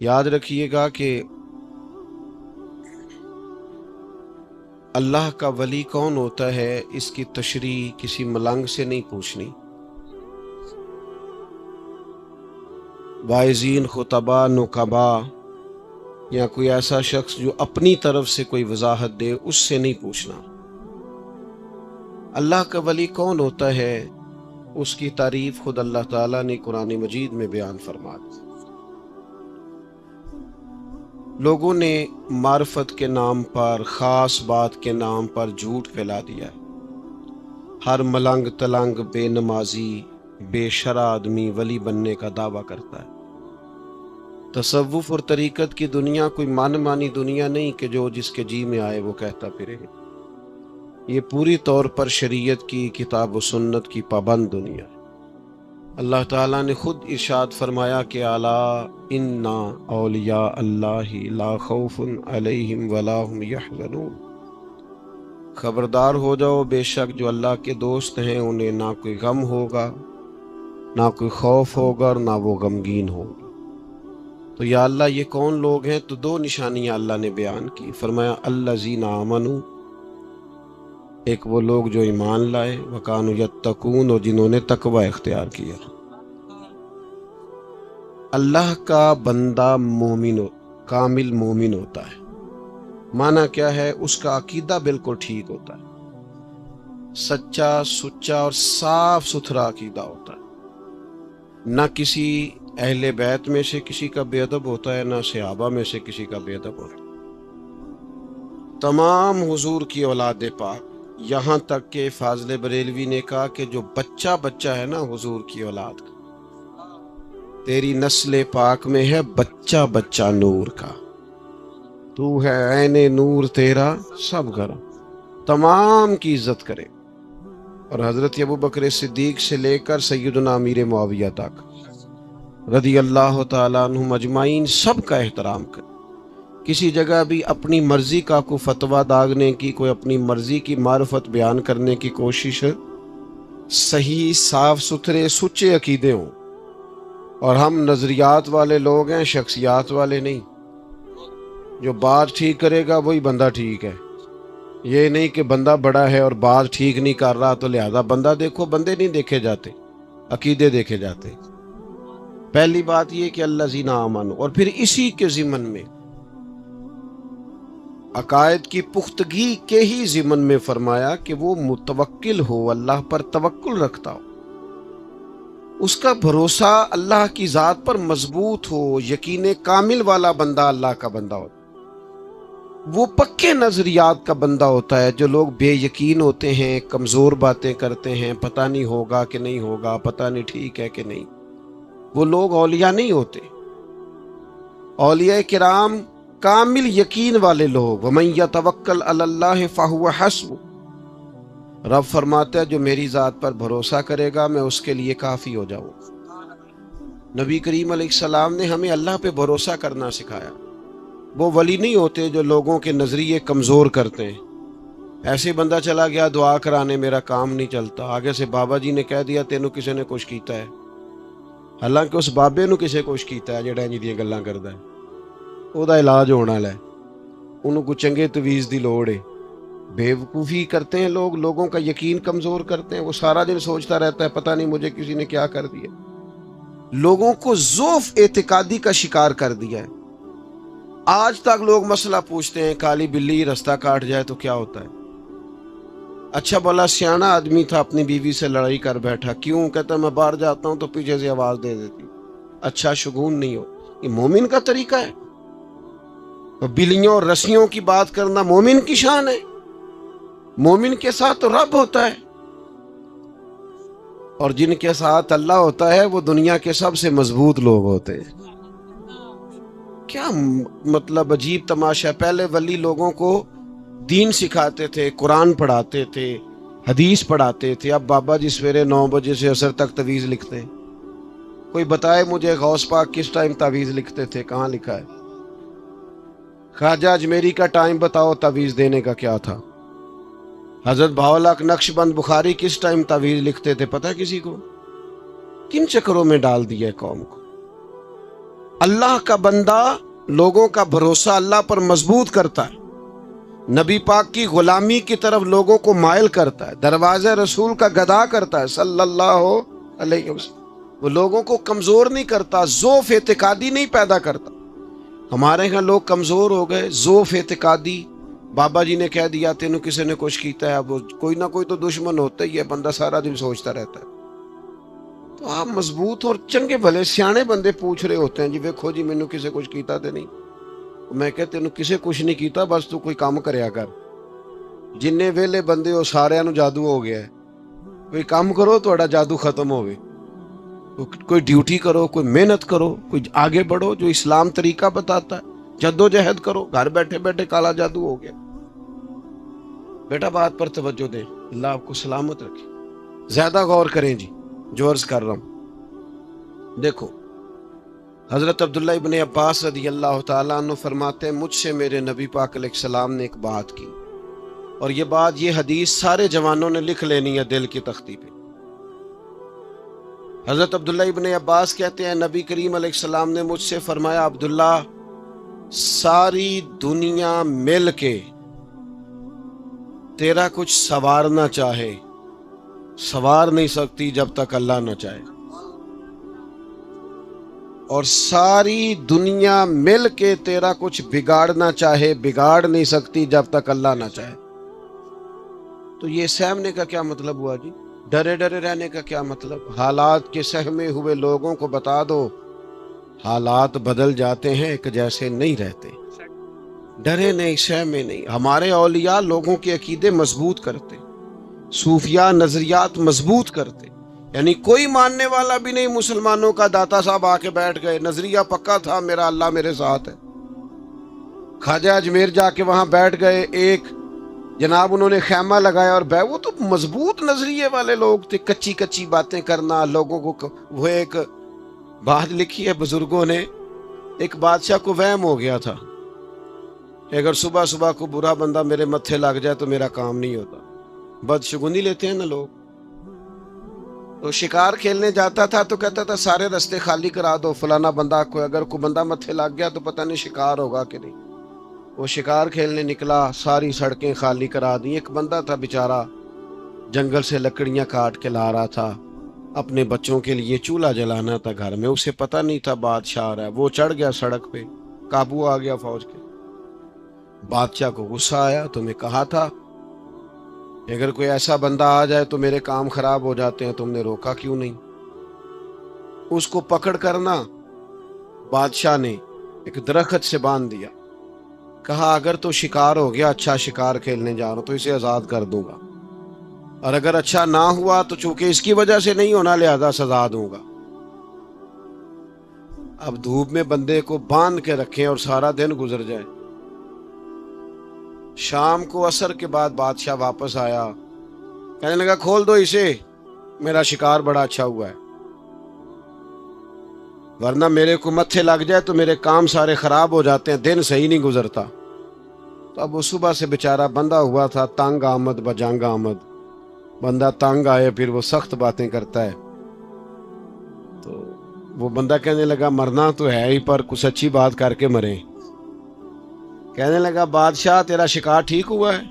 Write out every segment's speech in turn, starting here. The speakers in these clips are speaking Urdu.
یاد رکھیے گا کہ اللہ کا ولی کون ہوتا ہے، اس کی تشریح کسی ملنگ سے نہیں پوچھنی۔ واعظین، خطباء، نقبا یا کوئی ایسا شخص جو اپنی طرف سے کوئی وضاحت دے، اس سے نہیں پوچھنا۔ اللہ کا ولی کون ہوتا ہے، اس کی تعریف خود اللہ تعالیٰ نے قرآن مجید میں بیان فرما دی۔ لوگوں نے معرفت کے نام پر، خاص بات کے نام پر جھوٹ پھیلا دیا ہے۔ ہر ملنگ تلنگ، بے نمازی، بے شرع آدمی ولی بننے کا دعویٰ کرتا ہے۔ تصوف اور طریقت کی دنیا کوئی مانی دنیا نہیں کہ جو جس کے جی میں آئے وہ کہتا پھرے۔ یہ پوری طور پر شریعت کی، کتاب و سنت کی پابند دنیا ہے۔ اللہ تعالیٰ نے خود ارشاد فرمایا کہ الا ان اولیاء اللہ لا خوف علیہم ولا هم یحزنون، خبردار ہو جاؤ، بے شک جو اللہ کے دوست ہیں انہیں نہ کوئی غم ہوگا، نہ کوئی خوف ہوگا اور نہ وہ غمگین ہوگا۔ تو یا اللہ یہ کون لوگ ہیں؟ تو دو نشانیاں اللہ نے بیان کی۔ فرمایا الذین آمنوا، ایک وہ لوگ جو ایمان لائے، وکانوا یتقون، اور جنہوں نے تقوی اختیار کیا۔ اللہ کا بندہ مومن، کامل مومن ہوتا ہے۔ معنی کیا ہے؟ اس کا عقیدہ بالکل ٹھیک ہوتا ہے، سچا سچا اور صاف ستھرا عقیدہ ہوتا ہے۔ نہ کسی اہل بیت میں سے کسی کا بے ادب ہوتا ہے، نہ صحابہ میں سے کسی کا بے ادب ہوتا ہے۔ تمام حضور کی اولاد پاک، یہاں تک کہ فاضل بریلوی نے کہا کہ جو بچہ ہے نا حضور کی اولاد کا، تیری نسل پاک میں ہے بچہ نور کا، تو ہے عین نور تیرا سب گھر، تمام کی عزت کرے۔ اور حضرت ابوبکر صدیق سے لے کر سیدنا امیر معاویہ تک رضی اللہ تعالیٰ عنہم اجمعین سب کا احترام کرے۔ کسی جگہ بھی اپنی مرضی کا کوئی فتویٰ داغنے کی، کوئی اپنی مرضی کی معرفت بیان کرنے کی کوشش، صحیح صاف ستھرے سچے عقیدے ہوں۔ اور ہم نظریات والے لوگ ہیں، شخصیات والے نہیں۔ جو بات ٹھیک کرے گا وہی بندہ ٹھیک ہے، یہ نہیں کہ بندہ بڑا ہے اور بات ٹھیک نہیں کر رہا تو لہذا بندہ دیکھو۔ بندے نہیں دیکھے جاتے، عقیدے دیکھے جاتے۔ پہلی بات یہ کہ الذین آمنوا، اور پھر اسی کے ضمن میں عقائد کی پختگی کے ہی ضمن میں فرمایا کہ وہ متوکل ہو، اللہ پر توکل رکھتا ہو، اس کا بھروسہ اللہ کی ذات پر مضبوط ہو، یقین کامل والا بندہ اللہ کا بندہ ہوتا ہے۔ وہ پکے نظریات کا بندہ ہوتا ہے۔ جو لوگ بے یقین ہوتے ہیں، کمزور باتیں کرتے ہیں، پتہ نہیں ہوگا کہ نہیں ہوگا، پتہ نہیں ٹھیک ہے کہ نہیں، وہ لوگ اولیاء نہیں ہوتے۔ اولیاء کرام کامل یقین والے لوگ، وَمَن يَتَوَكَّلْ عَلَى اللَّهِ فَهُوَ حَسْبُهُ، رب فرماتا ہے جو میری ذات پر بھروسہ کرے گا میں اس کے لیے کافی ہو جاؤں۔ نبی کریم علیہ السلام نے ہمیں اللہ پہ بھروسہ کرنا سکھایا۔ وہ ولی نہیں ہوتے جو لوگوں کے نظریے کمزور کرتے ہیں۔ ایسے بندہ چلا گیا دعا کرانے، میرا کام نہیں چلتا، آگے سے بابا جی نے کہہ دیا تینوں کسی نے کچھ کیتا ہے، حالانکہ اس بابے نو کسے کچھ کیتا ہے جڑا انج دیاں گلاں کردا ہے، او دا علاج ہونے والا ہے، انہوں کو چنگے تویز دی لوڑ ہے۔ بے وقوفی کرتے ہیں لوگ، لوگوں کا یقین کمزور کرتے ہیں۔ وہ سارا دن سوچتا رہتا ہے پتہ نہیں مجھے کسی نے کیا کر دیا، لوگوں کو ضعف اعتقادی کا شکار کر دیا ہے۔ آج تک لوگ مسئلہ پوچھتے ہیں کالی بلی رستہ کاٹ جائے تو کیا ہوتا ہے؟ اچھا بھلا سیانا آدمی تھا، اپنی بیوی سے لڑائی کر بیٹھا، کیوں؟ کہتا میں باہر جاتا ہوں تو پیچھے سے آواز دے دیتی، اچھا شگون نہیں ہو۔ یہ مومن کا طریقہ ہے؟ بلیوں اور رسیوں کی بات کرنا مومن کی شان ہے؟ مومن کے ساتھ تو رب ہوتا ہے، اور جن کے ساتھ اللہ ہوتا ہے وہ دنیا کے سب سے مضبوط لوگ ہوتے ہیں۔ کیا مطلب عجیب تماشا ہے۔ پہلے ولی لوگوں کو دین سکھاتے تھے، قرآن پڑھاتے تھے، حدیث پڑھاتے تھے۔ اب بابا جی سویرے 9 بجے سے عصر تک تعویذ لکھتے ہیں۔ کوئی بتائے مجھے غوث پاک کس ٹائم تعویذ لکھتے تھے؟ کہاں لکھا ہے؟ خواجہ اجمیری کا ٹائم بتاؤ تعویذ دینے کا کیا تھا؟ حضرت بہاؤالحق نقشبند بخاری کس ٹائم تعویذ لکھتے تھے؟ پتہ کسی کو؟ کن چکروں میں ڈال دیا ہے قوم کو۔ اللہ کا بندہ لوگوں کا بھروسہ اللہ پر مضبوط کرتا ہے، نبی پاک کی غلامی کی طرف لوگوں کو مائل کرتا ہے، دروازے رسول کا گدا کرتا ہے صلی اللہ علیہ وسلم. وہ لوگوں کو کمزور نہیں کرتا، ضعف اعتقادی نہیں پیدا کرتا. ہمارے یہاں لوگ کمزور ہو گئے، ضعف اعتقادی. بابا جی نے کہہ دیا تینوں کسی نے کچھ کیتا ہے، اب کوئی نہ کوئی تو دشمن ہوتا ہی ہے، بندہ سارا دن سوچتا رہتا ہے. تو آپ مضبوط اور چنگے بھلے سیانے بندے پوچھ رہے ہوتے ہیں جی ویکھو جی مینوں کسے کچھ کیتا تے نہیں. میں کہ تینوں کسے کچھ نہیں کیتا، بس تو کوئی کام کریا کر. جننے ویلے بندے ہو سارے نو جادو ہو گیا ہے. کوئی کام کرو تہاڈا جادو ختم ہوئے. کوئی ڈیوٹی کرو، کوئی محنت کرو، کوئی آگے بڑھو جو اسلام طریقہ بتاتا ہے. جدوجہد کرو، گھر بیٹھے بیٹھے کالا جادو ہو گیا. بیٹا بات پر توجہ دیں، اللہ آپ کو سلامت رکھے. زیادہ غور کریں جی جو عرض کر رہا ہوں. دیکھو حضرت عبداللہ ابن عباس رضی اللہ تعالیٰ عنہ فرماتے ہیں مجھ سے میرے نبی پاک علیہ السلام نے ایک بات کی، اور یہ حدیث سارے جوانوں نے لکھ لینی ہے دل کی تختی پہ. حضرت عبداللہ ابن عباس کہتے ہیں نبی کریم علیہ السلام نے مجھ سے فرمایا عبداللہ ساری دنیا مل کے تیرا کچھ سنوارنا چاہے، سنوار نہیں سکتی جب تک اللہ نہ چاہے، اور ساری دنیا مل کے تیرا کچھ بگاڑنا چاہے بگاڑ نہیں سکتی جب تک اللہ نہ چاہے. تو یہ سہمنے کا کیا مطلب ہوا جی؟ ڈرے ڈرے رہنے کا کیا مطلب؟ حالات کے سہمے ہوئے لوگوں کو بتا دو حالات بدل جاتے ہیں، ایک جیسے نہیں رہتے. ڈرے نہیں، سہمے نہیں. ہمارے اولیاء لوگوں کے عقیدے مضبوط کرتے، صوفیاء نظریات مضبوط کرتے. یعنی کوئی ماننے والا بھی نہیں مسلمانوں کا داتا صاحب آ کے بیٹھ گئے، نظریہ پکا تھا میرا اللہ میرے ساتھ ہے. خواجہ اجمیر جا کے وہاں بیٹھ گئے، ایک جناب انہوں نے خیمہ لگایا اور وہ تو مضبوط نظریے والے لوگ تھے. کچی کچی باتیں کرنا لوگوں کو. وہ ایک بات لکھی ہے بزرگوں نے، ایک بادشاہ کو وہم ہو گیا تھا کہ اگر صبح صبح کو برا بندہ میرے متھے لگ جائے تو میرا کام نہیں ہوتا. بدشگونی لیتے ہیں نا لوگ. تو شکار کھیلنے جاتا تھا تو کہتا تھا سارے رستے خالی کرا دو، فلانا بندہ کو اگر کوئی بندہ متھے لگ گیا تو پتہ نہیں شکار ہوگا کہ نہیں. وہ شکار کھیلنے نکلا، ساری سڑکیں خالی کرا دی. ایک بندہ تھا بیچارہ جنگل سے لکڑیاں کاٹ کے لا رہا تھا، اپنے بچوں کے لیے چولہا جلانا تھا گھر میں. اسے پتہ نہیں تھا بادشاہ آ رہا ہے. وہ چڑھ گیا سڑک پہ، قابو آ گیا فوج کے. بادشاہ کو غصہ آیا، تمہیں کہا تھا اگر کوئی ایسا بندہ آ جائے تو میرے کام خراب ہو جاتے ہیں، تم نے روکا کیوں نہیں؟ اس کو پکڑ کرنا بادشاہ نے ایک درخت سے باندھ دیا. کہا اگر تو شکار ہو گیا، اچھا شکار کھیلنے جا رہا ہوں تو اسے آزاد کر دوں گا، اور اگر اچھا نہ ہوا تو چونکہ اس کی وجہ سے نہیں ہونا لہذا سزا دوں گا. اب دھوپ میں بندے کو باندھ کے رکھیں اور سارا دن گزر جائے. شام کو عصر کے بعد بادشاہ واپس آیا، کہنے لگا کھول دو اسے، میرا شکار بڑا اچھا ہوا ہے، ورنہ میرے کو متھے لگ جائے تو میرے کام سارے خراب ہو جاتے ہیں، دن صحیح نہیں گزرتا. تو اب وہ صبح سے بیچارہ بندہ ہوا تھا، تنگ آمد بجنگ آمد. بندہ تنگ آئے پھر وہ سخت باتیں کرتا ہے. تو وہ بندہ کہنے لگا مرنا تو ہے ہی پر کچھ اچھی بات کر کے مرے. کہنے لگا بادشاہ تیرا شکار ٹھیک ہوا ہے؟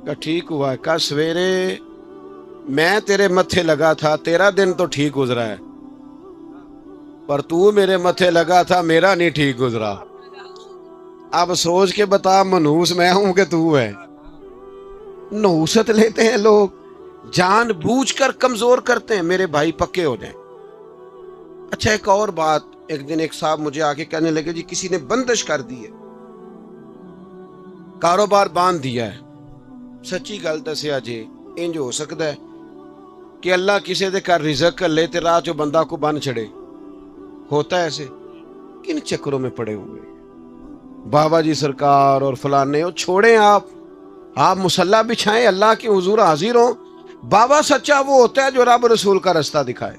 کہا ٹھیک ہوا ہے. کہا سویرے میں تیرے متھے لگا تھا، تیرا دن تو ٹھیک گزرا ہے، پر تو میرے متھے لگا تھا، میرا نہیں ٹھیک گزرا. اب سوچ کے بتا منحوس میں ہوں کہ تو ہے؟ نحوست لیتے ہیں لوگ، جان بوجھ کر کمزور کرتے ہیں. میرے بھائی پکے ہو جائیں. اچھا ایک اور بات، ایک دن ایک صاحب مجھے آ کے کہنے لگے جی کسی نے بندش کر دی ہے، کاروبار باندھ دیا ہے. سچی گل دسیا جی انج ہو سکتا ہے کہ اللہ کسی دے کر رزق کر لے تے راہ جو بندہ کو بن چھڑے؟ ہوتا ہے ایسے؟ کن چکروں میں پڑے ہوئے بابا جی سرکار اور فلانے. اور چھوڑیں آپ مصلی بچھائیں، اللہ کے حضور حاضر ہوں. بابا سچا وہ ہوتا ہے جو رب رسول کا رستہ دکھائے.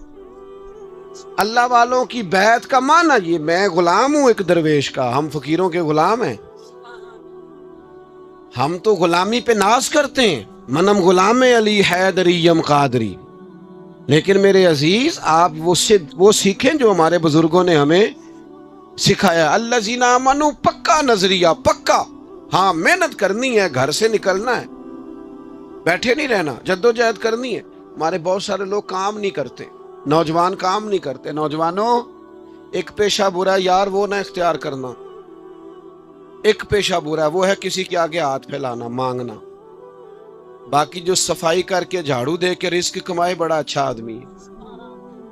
اللہ والوں کی بیعت کا معنی یہ میں غلام ہوں ایک درویش کا، ہم فقیروں کے غلام ہیں. ہم تو غلامی پہ ناز کرتے ہیں، منم غلام علی حیدریم قادری. لیکن میرے عزیز آپ وہ سیکھیں جو ہمارے بزرگوں نے ہمیں سکھایا الذین آمنوا، پکا نظریہ، پکا، ہاں محنت کرنی ہے، گھر سے نکلنا ہے، بیٹھے نہیں رہنا، جدوجہد کرنی ہے۔ ہمارے بہت سارے لوگ کام نہیں کرتے، نوجوان کام نہیں کرتے۔ نوجوانوں، ایک پیشہ برا یار وہ نہ اختیار کرنا، ایک پیشہ برا وہ ہے کسی کے آگے ہاتھ پھیلانا، مانگنا۔ باقی جو صفائی کر کے جھاڑو دے کے رزق کمائے بڑا اچھا آدمی ہے،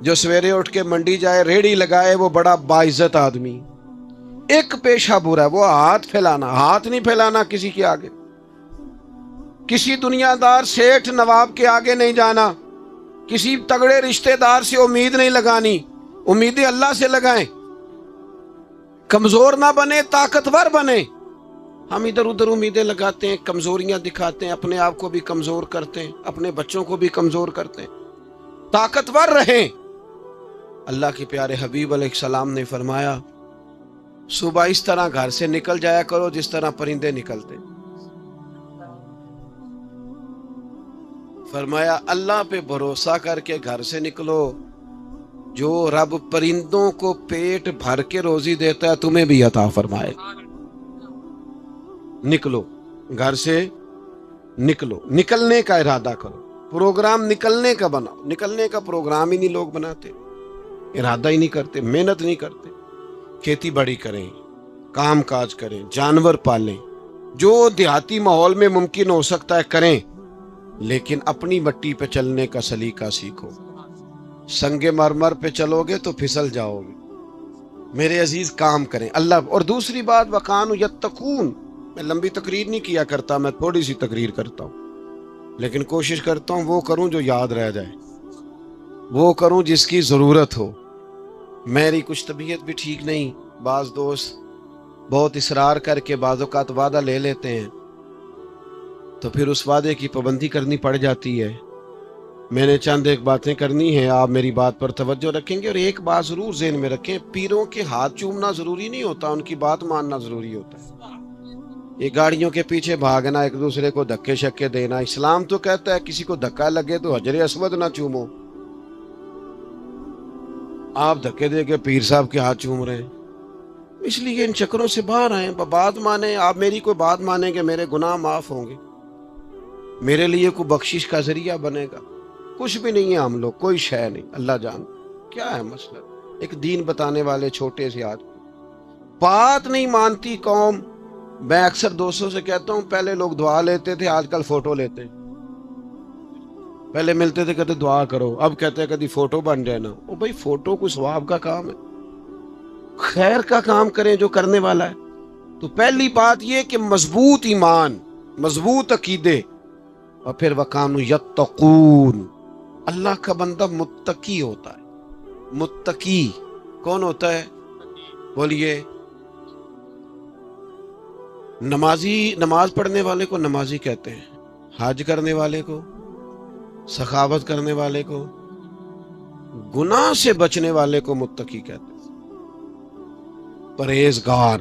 جو سویرے اٹھ کے منڈی جائے ریڑھی لگائے وہ بڑا باعزت آدمی۔ ایک پیشہ برا ہے وہ ہاتھ پھیلانا، ہاتھ نہیں پھیلانا کسی کے آگے، کسی دنیا دار سیٹھ نواب کے آگے نہیں جانا، کسی تگڑے رشتہ دار سے امید نہیں لگانی، امیدیں اللہ سے لگائیں۔ کمزور نہ بنے، طاقتور بنے۔ ہم ادھر ادھر امیدیں لگاتے ہیں، کمزوریاں دکھاتے ہیں، اپنے آپ کو بھی کمزور کرتے ہیں، اپنے بچوں کو بھی کمزور کرتے ہیں۔ طاقتور رہیں۔ اللہ کے پیارے حبیب علیہ السلام نے فرمایا صبح اس طرح گھر سے نکل جایا کرو جس طرح پرندے نکلتے۔ فرمایا اللہ پہ بھروسہ کر کے گھر سے نکلو، جو رب پرندوں کو پیٹ بھر کے روزی دیتا ہے تمہیں بھی عطا فرمائے۔ نکلو، گھر سے نکلو، نکلنے کا ارادہ کرو، پروگرام نکلنے کا بناؤ۔ نکلنے کا پروگرام ہی نہیں لوگ بناتے، ارادہ ہی نہیں کرتے، محنت نہیں کرتے۔ کھیتی باڑی کریں، کام کاج کریں، جانور پالیں، جو دیہاتی ماحول میں ممکن ہو سکتا ہے کریں، لیکن اپنی مٹی پہ چلنے کا سلیقہ سیکھو۔ سنگ مرمر پہ چلو گے تو پھسل جاؤ گے۔ میرے عزیز کام کریں اللہ۔ اور دوسری بات وَقَانُوا يَتَّقُونَ، میں لمبی تقریر نہیں کیا کرتا، میں تھوڑی سی تقریر کرتا ہوں، لیکن کوشش کرتا ہوں وہ کروں جو یاد رہ جائے، وہ کروں جس کی ضرورت ہو۔ میری کچھ طبیعت بھی ٹھیک نہیں، بعض دوست بہت اصرار کر کے بعض اوقات وعدہ لے لیتے ہیں تو پھر اس وعدے کی پابندی کرنی پڑ جاتی ہے۔ میں نے چند ایک باتیں کرنی ہیں، آپ میری بات پر توجہ رکھیں گے۔ اور ایک بات ضرور ذہن میں رکھیں، پیروں کے ہاتھ چومنا ضروری نہیں ہوتا، ان کی بات ماننا ضروری ہوتا ہے۔ یہ گاڑیوں کے پیچھے بھاگنا، ایک دوسرے کو دھکے شکے دینا، اسلام تو کہتا ہے کسی کو دھکا لگے تو حجر اسود نہ چومو۔ آپ دھکے دے کے پیر صاحب کے ہاتھ چوم رہے ہیں، اس لیے ان چکروں سے باہر آئیں، بات مانیں۔ آپ میری کوئی بات مانیں گے میرے گناہ معاف ہوں گے، میرے لیے کوئی بخشش کا ذریعہ بنے گا۔ کچھ بھی نہیں ہے ہم لوگ، کوئی شے نہیں، اللہ جان کیا ہے مسئلہ۔ ایک دین بتانے والے چھوٹے سے آدمی، بات نہیں مانتی قوم۔ میں اکثر دوستوں سے کہتا ہوں پہلے لوگ دعا لیتے تھے، آج کل فوٹو لیتے ہیں۔ پہلے ملتے تھے کہتے دعا کرو، اب کہتے ہیں کبھی فوٹو بن جائے نا۔ او بھائی فوٹو کوئی ثواب کا کام ہے، خیر کا کام کریں جو کرنے والا ہے۔ تو پہلی بات یہ کہ مضبوط ایمان، مضبوط عقیدے، اور پھر وَقَانُوا يَتَّقُونَ۔ اللہ کا بندہ متقی ہوتا ہے۔ متقی کون ہوتا ہے؟ بولیے۔ نماز پڑھنے والے کو نمازی کہتے ہیں، حج کرنے والے کو، سخاوت کرنے والے کو، گناہ سے بچنے والے کو متقی کہتے ہیں۔ پرہیزگار،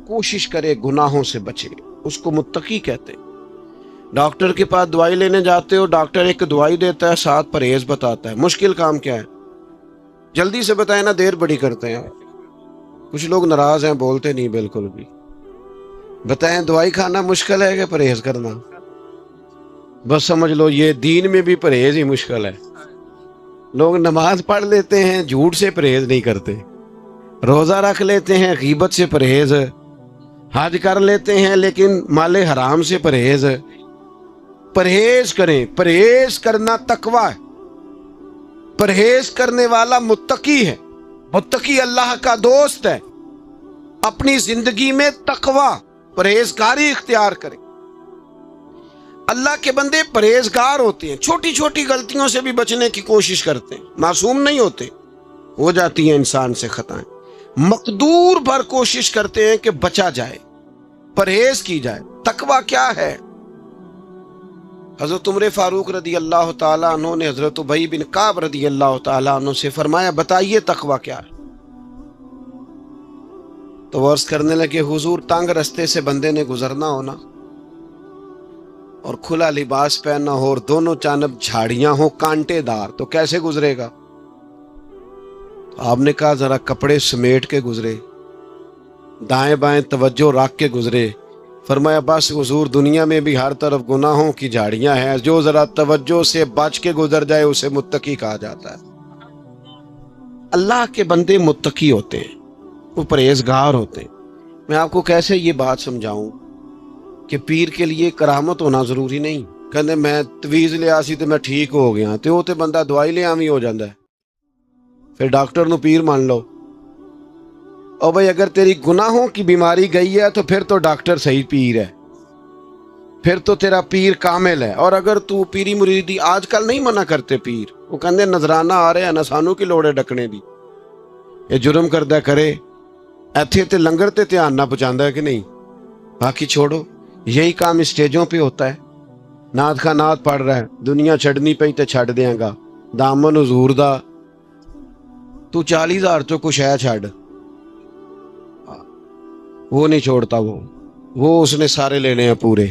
کوشش کرے گناہوں سے بچے، اس کو متقی کہتے ہیں۔ ڈاکٹر کے پاس دوائی لینے جاتے ہو، ڈاکٹر ایک دوائی دیتا ہے، ساتھ پرہیز بتاتا ہے۔ مشکل کام کیا ہے؟ جلدی سے بتائیں نا، دیر بڑی کرتے ہیں۔ کچھ لوگ ناراض ہیں، بولتے نہیں بالکل بھی۔ بتائیں دوائی کھانا مشکل ہے کہ پرہیز کرنا؟ بس سمجھ لو یہ دین میں بھی پرہیز ہی مشکل ہے۔ لوگ نماز پڑھ لیتے ہیں، جھوٹ سے پرہیز نہیں کرتے، روزہ رکھ لیتے ہیں، غیبت سے پرہیز، حج کر لیتے ہیں لیکن مال حرام سے پرہیز۔ پرہیز کریں، پرہیز کرنا تقوی ہے۔ پرہیز کرنے والا متقی ہے، متقی اللہ کا دوست ہے۔ اپنی زندگی میں تقوی، پرہیزگاری اختیار کریں۔ اللہ کے بندے پرہیزگار ہوتے ہیں، چھوٹی چھوٹی غلطیوں سے بھی بچنے کی کوشش کرتے ہیں، معصوم نہیں ہوتے، ہو جاتی ہیں انسان سے خطائیں، مقدور بھر کوشش کرتے ہیں کہ بچا جائے، پرہیز کی جائے۔ تقوی کیا ہے؟ حضرت عمر فاروق رضی اللہ تعالیٰ عنہ نے حضرت ابی بن کعب رضی اللہ تعالیٰ عنہ سے فرمایا بتائیے تقوی کیا ہے؟ تو وہ عرض کرنے لگے حضور تنگ رستے سے بندے نے گزرنا ہونا اور کھلا لباس پہننا ہو اور دونوں جانب جھاڑیاں ہوں کانٹے دار، تو کیسے گزرے گا؟ آپ نے کہا ذرا کپڑے سمیٹ کے گزرے، دائیں بائیں توجہ رکھ کے گزرے۔ فرمایا بس حضور دنیا میں بھی ہر طرف گناہوں کی جھاڑیاں ہیں، جو ذرا توجہ سے بچ کے گزر جائے اسے متقی کہا جاتا ہے۔ اللہ کے بندے متقی ہوتے ہیں، وہ پرہیزگار ہوتے ہیں۔ میں آپ کو کیسے یہ بات سمجھاؤں کہ پیر کے لیے کرامت ہونا ضروری نہیں۔ کہنے میں تویز لیا سی تو میں ٹھیک ہو گیا، تو وہ تے بندہ دوائی لے آویں ہو جاندہ ہے، پھر ڈاکٹر نو پیر مان لو۔ اور بھائی اگر تیری گناہوں کی بیماری گئی ہے تو پھر تو ڈاکٹر صحیح پیر ہے، پھر تو تیرا پیر کامل ہے۔ اور اگر تو پیری مریدی آج کل نہیں منع کرتے پیر، وہ کہندے نظرانہ آ رہے ہیں نہ سانو کی لوڑ ہے ڈکنے دی، یہ جرم کردہ کرے ایتھے تے لنگر تے دھیان نہ پہنچاندہ ہے کہ نہیں، باقی چھوڑو۔ یہی کام اسٹیجوں پہ ہوتا ہے، نعت کا نعت پڑھ رہا ہے، دنیا چھڑنی پئی تے چھڑ دیاں گا، دامن حضور دا تو 40,000 چو کچھ ہے چھڑ، وہ نہیں چھوڑتا، وہ اس نے سارے لینے ہیں پورے۔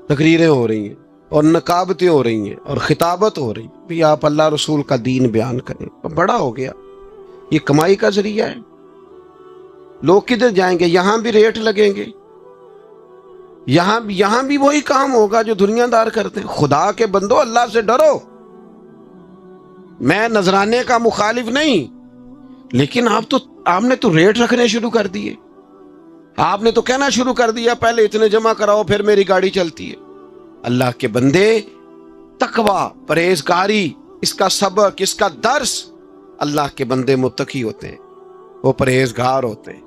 تقریریں ہو رہی ہیں اور نقابتیں ہو رہی ہیں اور خطابت ہو رہی ہے، بھی آپ اللہ رسول کا دین بیان کریں۔ بڑا ہو گیا، یہ کمائی کا ذریعہ ہے۔ لوگ کدھر جائیں گے؟ یہاں بھی ریٹ لگیں گے، یہاں بھی وہی کام ہوگا جو دنیا دار کرتے ہیں۔ خدا کے بندو اللہ سے ڈرو۔ میں نذرانے کا مخالف نہیں، لیکن آپ نے تو ریٹ رکھنے شروع کر دیے، آپ نے تو کہنا شروع کر دیا پہلے اتنے جمع کراؤ پھر میری گاڑی چلتی ہے۔ اللہ کے بندے، تقوی، پرہیزگاری، اس کا سبق، اس کا درس، اللہ کے بندے متقی ہوتے ہیں، وہ پرہیزگار ہوتے ہیں۔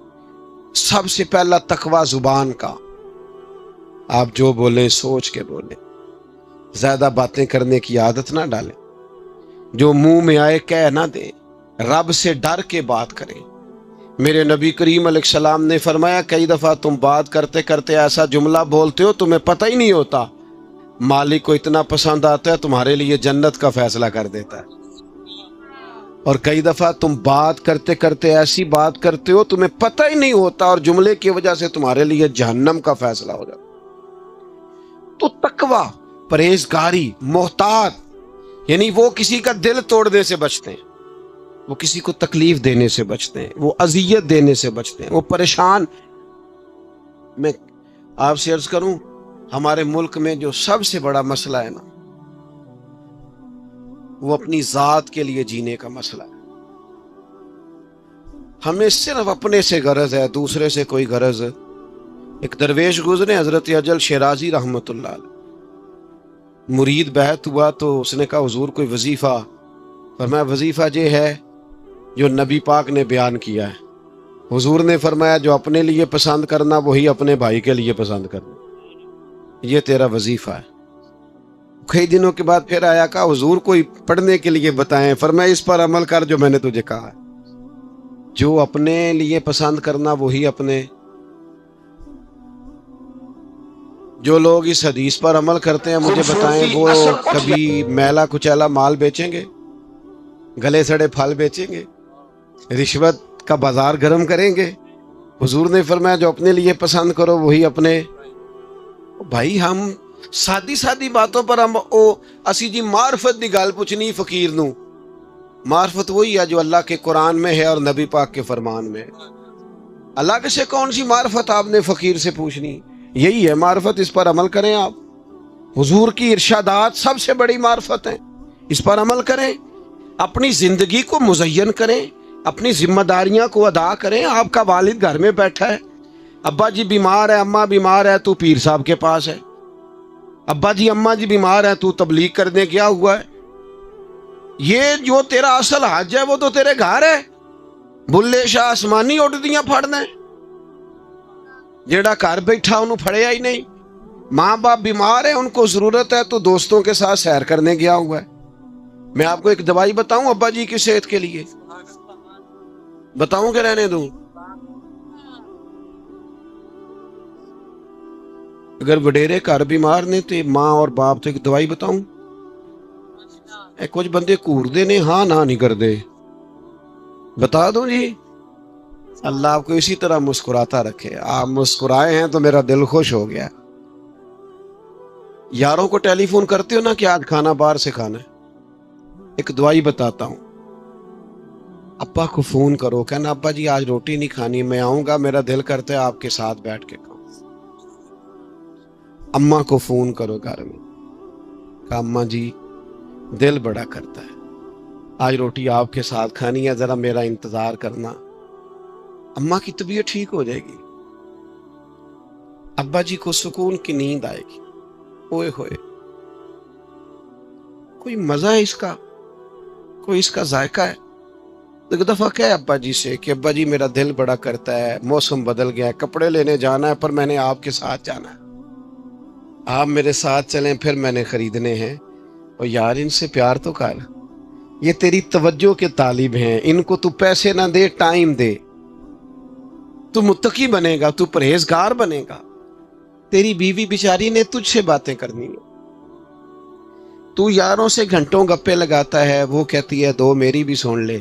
سب سے پہلا تقوی زبان کا، آپ جو بولیں سوچ کے بولیں، زیادہ باتیں کرنے کی عادت نہ ڈالیں، جو منہ میں آئے کہہ نہ دیں، رب سے ڈر کے بات کریں۔ میرے نبی کریم علیہ السلام نے فرمایا کئی دفعہ تم بات کرتے کرتے ایسا جملہ بولتے ہو تمہیں پتہ ہی نہیں ہوتا، مالک کو اتنا پسند آتا ہے تمہارے لیے جنت کا فیصلہ کر دیتا ہے، اور کئی دفعہ تم بات کرتے کرتے ایسی بات کرتے ہو تمہیں پتہ ہی نہیں ہوتا اور جملے کی وجہ سے تمہارے لیے جہنم کا فیصلہ ہو جاتا۔ تو تقوی، پرہیزگاری، محتاط، یعنی وہ کسی کا دل توڑنے سے بچتے ہیں، وہ کسی کو تکلیف دینے سے بچتے ہیں، وہ اذیت دینے سے بچتے ہیں، وہ پریشان۔ میں آپ سے عرض کروں، ہمارے ملک میں جو سب سے بڑا مسئلہ ہے نا، وہ اپنی ذات کے لیے جینے کا مسئلہ ہے۔ ہمیں صرف اپنے سے غرض ہے، دوسرے سے کوئی غرض۔ ایک درویش گزرے حضرت اجل شیرازی رحمت اللہ علیہ، مرید بیعت ہوا تو اس نے کہا حضور کوئی وظیفہ؟ فرمایا وظیفہ یہ ہے جو نبی پاک نے بیان کیا ہے۔ حضور نے فرمایا جو اپنے لیے پسند کرنا وہی اپنے بھائی کے لیے پسند کرنا، یہ تیرا وظیفہ ہے۔ کئی دنوں کے بعد پھر آیا، کہا حضور کوئی پڑھنے کے لیے بتائیں۔ فرمایا اس پر عمل کر جو میں نے تجھے کہا ہے، جو اپنے لیے پسند کرنا وہی اپنے۔ جو لوگ اس حدیث پر عمل کرتے ہیں مجھے بتائیں وہ کبھی میلا کچیلا مال بیچیں گے، گلے سڑے پھل بیچیں گے، رشوت کا بازار گرم کریں گے؟ حضور نے فرمایا جو اپنے لیے پسند کرو وہی اپنے۔ بھائی ہم سادی سادی باتوں پر ہم اسی جی معرفت دی گل پوچھنی فقیر نو۔ معرفت وہی ہے جو اللہ کے قرآن میں ہے اور نبی پاک کے فرمان میں ہے۔ اللہ سے کون سی معرفت آپ نے فقیر سے پوچھنی؟ یہی ہے معرفت، اس پر عمل کریں آپ۔ حضور کی ارشادات سب سے بڑی معرفت ہیں، اس پر عمل کریں، اپنی زندگی کو مزین کریں، اپنی ذمہ داریاں کو ادا کریں۔ آپ کا والد گھر میں بیٹھا ہے، ابا جی بیمار ہے، اماں بیمار ہے، تو پیر صاحب کے پاس ہے۔ ابا جی اماں جی بیمار ہے، تو تبلیغ کرنے گیا ہوا ہے۔ یہ جو تیرا اصل حج ہے وہ تو تیرے گھر ہے، بلے شاہ آسمانی اڈدیاں پھڑنا ہے، جیڑا گھر بیٹھا انہوں پھڑیا ہی نہیں۔ ماں باپ بیمار ہیں، ان کو ضرورت ہے، تو دوستوں کے ساتھ سیر کرنے گیا ہوا ہے۔ میں آپ کو ایک دوائی بتاؤں ابا جی کی صحت کے لیے، بتاؤں کہ رہنے دوں؟ اگر وڈیرے گھر بیمار نے تو ماں اور باپ تو ایک دوائی بتاؤں؟ کچھ بندے کوردے نے، ہاں نہ نہیں کردے، بتا دوں جی؟ اللہ آپ کو اسی طرح مسکراتا رکھے۔ آپ مسکرائے ہیں تو میرا دل خوش ہو گیا۔ یاروں کو ٹیلی فون کرتے ہو نا کہ آج کھانا باہر سے کھانا ہے؟ ایک دوائی بتاتا ہوں، ابا کو فون کرو، کہنا ابا جی آج روٹی نہیں کھانی، میں آؤں گا، میرا دل کرتا ہے آپ کے ساتھ بیٹھ کے کھاؤں۔ اماں کو فون کرو گھر میں، کہ اماں جی دل بڑا کرتا ہے، آج روٹی آپ کے ساتھ کھانی ہے، ذرا میرا انتظار کرنا، اماں کی طبیعت ٹھیک ہو جائے گی، ابا جی کو سکون کی نیند آئے گی۔ اوئے ہوئے، کوئی مزہ ہے اس کا، کوئی اس کا ذائقہ ہے؟ ایک دفعہ کہے ابا جی سے کہ ابا جی میرا دل بڑا کرتا ہے، موسم بدل گیا ہے، کپڑے لینے جانا ہے، پر میں نے آپ کے ساتھ جانا ہے، آپ میرے ساتھ چلیں، پھر میں نے خریدنے ہیں۔ اور یار ان سے پیار تو کر، یہ تیری توجہ کے طالب ہیں، ان کو تو پیسے نہ دے، ٹائم دے، تو متقی بنے گا، تو پرہیزگار بنے گا۔ تیری بیوی بیچاری نے تجھ سے باتیں کرنی ہیں، تو یاروں سے گھنٹوں گپے لگاتا ہے، وہ کہتی ہے دو میری بھی سن لے،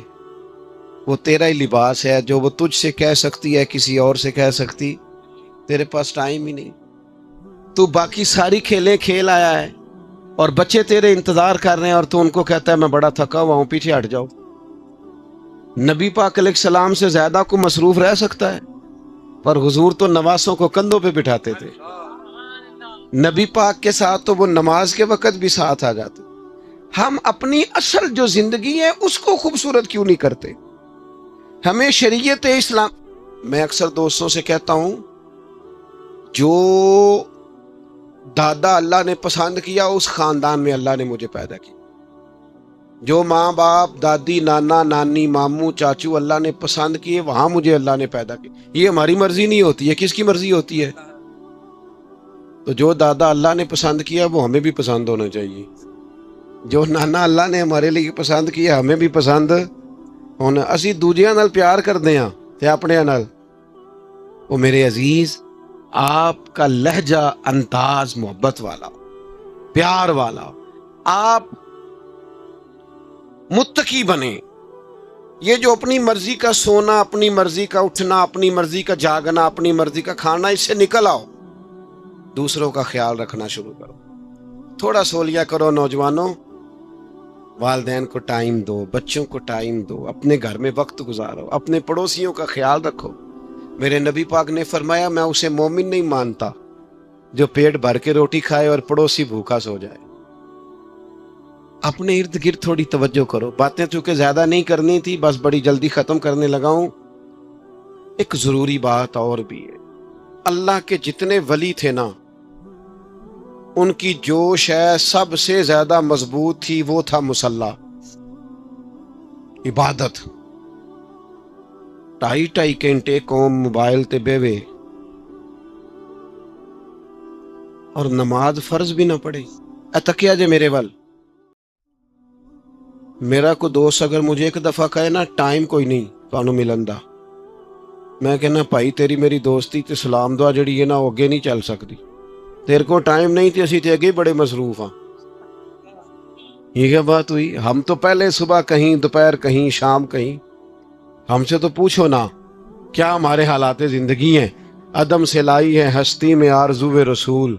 وہ تیرا ہی لباس ہے، جو وہ تجھ سے کہہ سکتی ہے کسی اور سے کہہ سکتی، تیرے پاس ٹائم ہی نہیں، تو باقی ساری کھیلیں کھیل آیا ہے، اور بچے تیرے انتظار کر رہے ہیں، اور تو ان کو کہتا ہے میں بڑا تھکا ہوا ہوں، پیچھے ہٹ جاؤ۔ نبی پاک علیہ السلام سے زیادہ کو مصروف رہ سکتا ہے؟ پر حضور تو نواسوں کو کندھوں پہ بٹھاتے تھے، نبی پاک کے ساتھ تو وہ نماز کے وقت بھی ساتھ آ جاتے۔ ہم اپنی اصل جو زندگی ہے اس کو خوبصورت کیوں نہیں کرتے؟ ہمیں شریعت اسلام، میں اکثر دوستوں سے کہتا ہوں، جو دادا اللہ نے پسند کیا اس خاندان میں اللہ نے مجھے پیدا کیا، جو ماں باپ دادی نانا نانی ماموں چاچو اللہ نے پسند کیے وہاں مجھے اللہ نے پیدا کیا۔ یہ ہماری مرضی نہیں ہوتی ہے، کس کی مرضی ہوتی ہے؟ تو جو دادا اللہ نے پسند کیا وہ ہمیں بھی پسند ہونا چاہیے، جو نانا اللہ نے ہمارے لیے پسند کیا ہمیں بھی پسند ہونا۔ اسی دوجیاں نال پیار کردے ہاں تے اپنے نال۔ وہ میرے عزیز، آپ کا لہجہ انداز محبت والا ہو، پیار والا ہو، آپ متقی بنے۔ یہ جو اپنی مرضی کا سونا، اپنی مرضی کا اٹھنا، اپنی مرضی کا جاگنا، اپنی مرضی کا کھانا، اس سے نکل آؤ، دوسروں کا خیال رکھنا شروع کرو، تھوڑا سو لیا کرو۔ نوجوانوں، والدین کو ٹائم دو، بچوں کو ٹائم دو، اپنے گھر میں وقت گزارو، اپنے پڑوسیوں کا خیال رکھو۔ میرے نبی پاک نے فرمایا میں اسے مومن نہیں مانتا جو پیٹ بھر کے روٹی کھائے اور پڑوسی بھوکا سو جائے۔ اپنے ارد گرد تھوڑی توجہ کرو۔ باتیں چونکہ زیادہ نہیں کرنی تھی، بس بڑی جلدی ختم کرنے لگا ہوں۔ ایک ضروری بات اور بھی ہے، اللہ کے جتنے ولی تھے نا، ان کی جوش ہے سب سے زیادہ مضبوط تھی، وہ تھا مصلی، عبادت۔ 2.5 گھنٹے قوم موبائل تے بیوے اور نماز فرض بھی نہ پڑے۔ تکیا جے میرے ول، میرا کو دوست اگر مجھے ایک دفعہ کہے نا ٹائم کوئی نہیں تانوں ملن دا، میں کہنا بھائی تیری میری دوستی تے سلام دعا جڑی ہے نا وہ اگے نہیں چل سکتی، تیرے کو ٹائم نہیں تے اسی تے اگے بڑے مصروف ہاں۔ یہ کیا بات ہوئی؟ ہم تو پہلے صبح کہیں، دوپہر کہیں، شام کہیں۔ ہم سے تو پوچھو نا کیا ہمارے حالات زندگی ہیں۔ عدم سے لائی ہے ہستی میں آرزو رسول،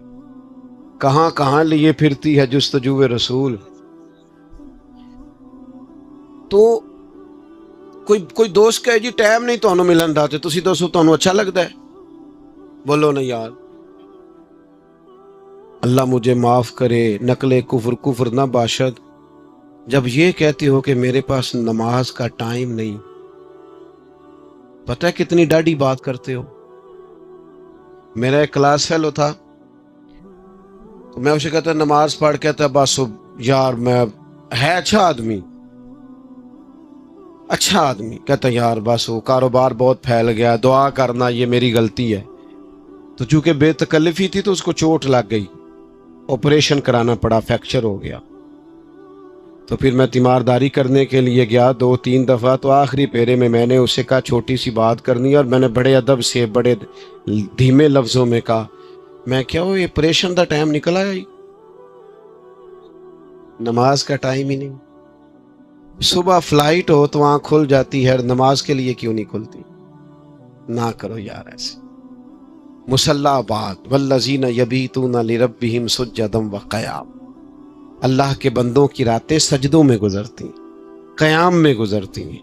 کہاں کہاں لیے پھرتی ہے جستجو رسول۔ تو کوئی دوست کہے جی ٹائم نہیں تانوں ملن دا تے تسی دسو تانوں اچھا لگتا ہے؟ بولو نا یار۔ اللہ مجھے معاف کرے، نقل کفر نہ باشد، جب یہ کہتے ہو کہ میرے پاس نماز کا ٹائم نہیں۔ پتہ ہے کتنی ڈاڈی بات کرتے ہو۔ میرا ایک کلاس فیلو تھا، تو میں اسے کہتا نماز پڑھ کے تھا، بس یار میں ہے اچھا آدمی کہتا یار بس وہ کاروبار بہت پھیل گیا، دعا کرنا یہ میری غلطی ہے۔ تو چونکہ بے تکلفی تھی تو اس کو چوٹ لگ گئی، آپریشن کرانا پڑا، فریکچر ہو گیا۔ تو پھر میں تیمارداری کرنے کے لیے گیا 2-3 دفعہ، تو آخری پیرے میں نے اسے کہا چھوٹی سی بات کرنی، اور میں نے بڑے ادب سے بڑے دھیمے لفظوں میں کہا، میں کیا وہ آپریشن دا ٹائم نکل آیا ہی، نماز کا ٹائم ہی نہیں۔ صبح فلائٹ ہو تو آنکھ کھل جاتی ہے، نماز کے لیے کیوں نہیں کھلتی؟ نہ کرو یار ایسے۔ مصلی آباد والذین یبیتون لربہم سجدا وقیام، اللہ کے بندوں کی راتیں سجدوں میں گزرتی ہیں، قیام میں گزرتی ہیں۔